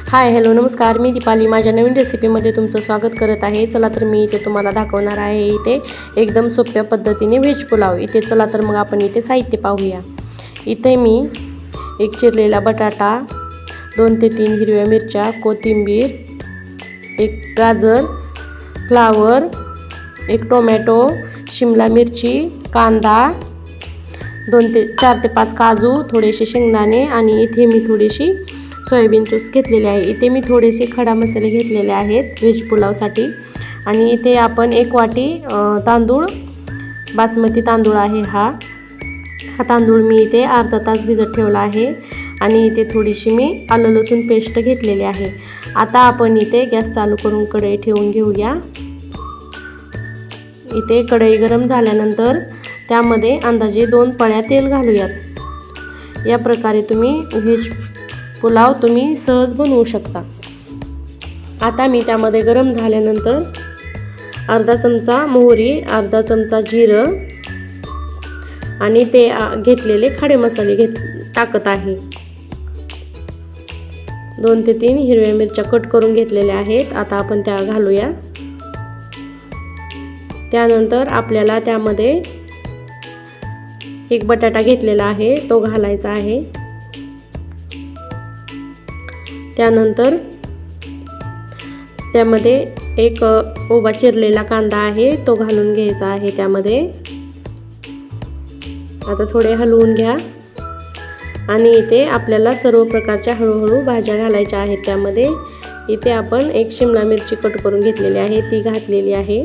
Hi hello नमस्कार, मी दीपाली माझ्या नवीन रेसिपीमध्ये तुमचं स्वागत करत आहे। चला तर मी इथे तुम्हाला दाखवणार आहे इथे एकदम सोप्या पद्धतीने व्हेज पुलाव। इथे चला तर मग आपण इथे साहित्य पाहूया। इथे मी एक चिरलेला बटाटा, 2 ते 3 हिरव्या मिरच्या, कोथिंबीर, एक गाजर, फ्लावर, एक टोमॅटो, शिमला मिरची, कांदा, 4 ते 5 काजू, थोडेसे शेंगदाणे आणि इथे मी थोडीशी सोयाबीन चिप्स घेतलेले आहे। इथे मी थोडेसे खडा मसाले घेतलेले आहेत व्हेज पुलावसाठी। आणि इथे आपण 1 वाटी तांदूळ, बासमती तांदूळ आहे हा तांदूळ मी इथे अर्धा तास भिजत ठेवला आहे। आणि इथे थोडीशी मी आलं लसूण पेस्ट घेतलेली आहे। आता आपण इथे गॅस चालू करून कढई ठेवून घेऊया। इथे कढई गरम झाल्यानंतर त्यामध्ये अंदाजे 2 पळ्या तेल घालूयात। या प्रकारे तुम्ही व्हेज पुलाव तुम्ही सहज बनवू शकता। आता मी त्यामध्ये गरम झाल्यानंतर अर्धा चमचा मोहरी, अर्धा चमचा जिरं आणि ते घेतलेले खडे मसाले टाकत आहे। 2 ते 3 हिरव्या मिरच्या कट करून घेतलेल्या आहेत। आता आपण त्या घालूया। त्यानंतर आपल्याला त्यामध्ये एक बटाटा घेतलेला आहे तो घालायचा आहे। त्यानंतर त्यामध्ये एक उभा चिरलेला कांदा आहे तो घालून घ्यायचा आहे त्यामध्ये। आता थोडे हलवून घ्या आणि इथे आपल्याला सर्व प्रकारच्या हळूहळू भाज्या घालायच्या आहेत त्यामध्ये। इथे आपण एक शिमला मिरची कट करून घेतलेली आहे ती घातलेली आहे,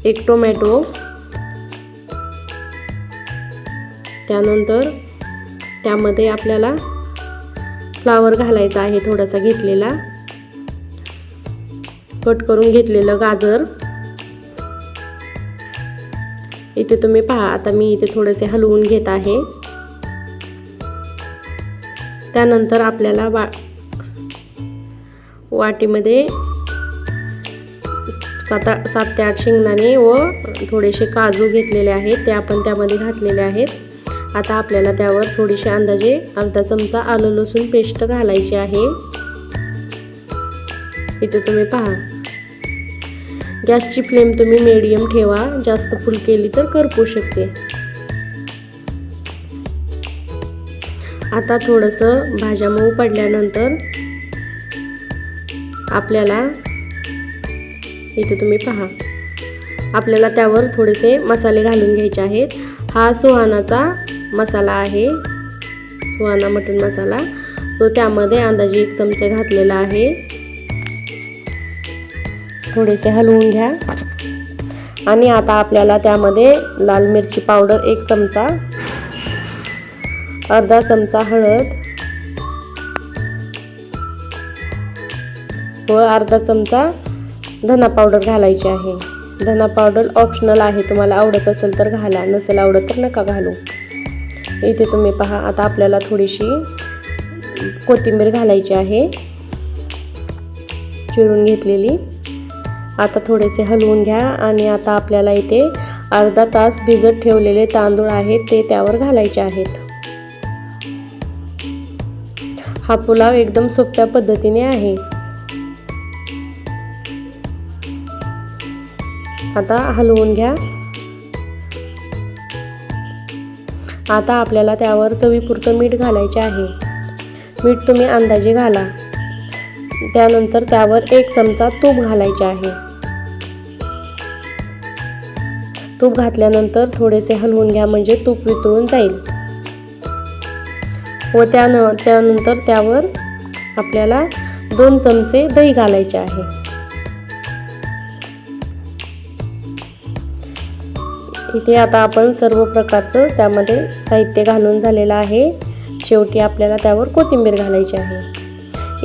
एक टोमॅटो, त्यानंतर त्यामध्ये आपल्याला फ्लावर घालायचा आहे थोडासा घेतलेला, कट करून घेतलेलं गाजर। इथे तुम्ही पहा, आता मी इथे थोडेसे हलवून घेत आहे। त्यानंतर आपल्याला वाटीमध्ये 7 ते 8 शेंगदाणे व थोडेसे काजू घेतलेले आहेत ते आपण त्यामध्ये घातलेले आहेत। आता आपल्याला त्यावर थोडीशी अंदाजे अर्धा चमचा आलं लसूण पेस्ट घालायची आहे। इथे तुम्ही पहा, गॅसची फ्लेम तुम्ही मीडियम ठेवा, जास्त फुल केली तर करपू शकते। आता थोडंसं भाज्या मऊ पडल्यानंतर आपल्याला इथे तुम्ही पहा, आपल्याला त्यावर थोडेसे मसाले घालून घ्यायचे आहेत। हा सुहानाचा मसाला आहे, सुहाना मटन मसाला, तो त्यामध्ये अंदाजे 1 चमचा घातलेला आहे। थोडेसे हलवून घ्या आणि आता आपल्याला त्यामध्ये लाल मिरची पावडर 1 चमचा, अर्धा चमचा हळद व अर्धा चमचा धना पावडर घालायची आहे। धना पावडर ऑप्शनल आहे, तुम्हाला आवडत असेल तर घाला, नसेल आवडत तर नका घालू। इथे तुम्ही पहा, आता आपल्याला थोडीशी कोथिंबीर घालायची आहे चिरून घेतलेली। आता थोडेसे हलवून घ्या आणि आता आपल्याला इथे अर्धा तास भिजत ठेवलेले तांदूळ आहेत ते त्यावर घालायचे आहेत। हा पुलाव एकदम सोप्या पद्धतीने आहे। आता हलवून घ्या। आता आपल्याला त्यावर चवीपुरतं मीठ घालायचे आहे। मीठ तुम्ही अंदाजे घाला। त्यानंतर त्यावर 1 चमचा तूप घालायचे आहे। तूप घातल्यानंतर थोडेसे हलवून घ्या म्हणजे तूप वितळून जाईल। व त्यानंतर त्यावर आपल्याला 2 चमचे दही घालायचे आहे। इथे आता आपण सर्व प्रकारचं त्यामध्ये साहित्य घालून झालेलं आहे। शेवटी आपल्याला त्यावर कोथिंबीर घालायची आहे।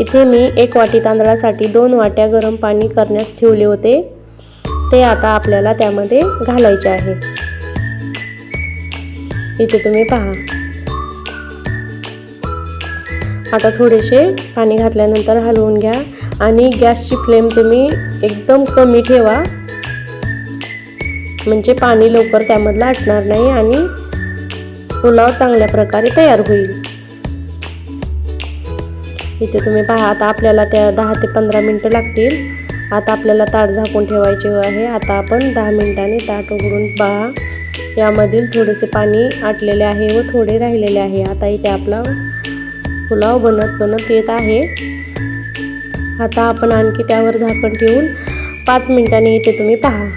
इथे मी 1 वाटी तांदळासाठी 2 वाट्या गरम पाणी करण्यास ठेवले होते ते आता आपल्याला त्यामध्ये घालायचे आहे। इथे तुम्ही पहा, आता थोडेसे पाणी घातल्यानंतर हलवून घ्या आणि गॅसची फ्लेम तुम्ही एकदम कमी ठेवा म्हणजे पाणी लवकर त्यामधलं आटणार नाही आणि पुलाव चांगल्या प्रकारे तयार होईल। इथे तुम्ही पहा, आता आपल्याला त्या 10 ते 15 मिनटं लागतील. आता आपल्याला ताट झाकून ठेवायचे आहे. आता आपण 10 मिनिटांनी ताट उघडून पहा, यामधील थोडेसे पाणी आटलेले आहे व थोडे राहिलेले आहे. आता इथे आपला पुलाव बनत येत आहे. आता आपण आणखी त्यावर झाकण ठेवून 5 मिनिटांनी इथे तुम्ही पहा,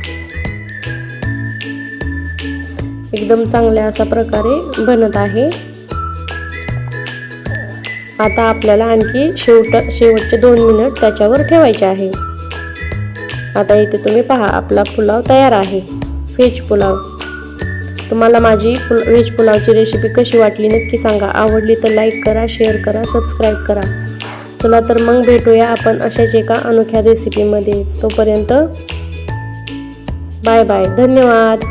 एकदम चांगल्या अशा प्रकारे बनत आहे. आता आपल्याला आणखी शेवटचे 2 मिनिट त्याच्यावर ठेवायचे आहे. आता इथे तुम्ही पहा, आपला पुलाव तयार आहे, व्हेज पुलाव. तुम्हाला माझी व्हेज पुलावची रेसिपी कशी वाटली नक्की सांगा. आवडली तर लाईक करा, शेअर करा, सबस्क्राईब करा. चला तर मग भेटूया आपण अशाच एका अनोख्या रेसिपीमध्ये. तोपर्यंत बाय बाय, धन्यवाद.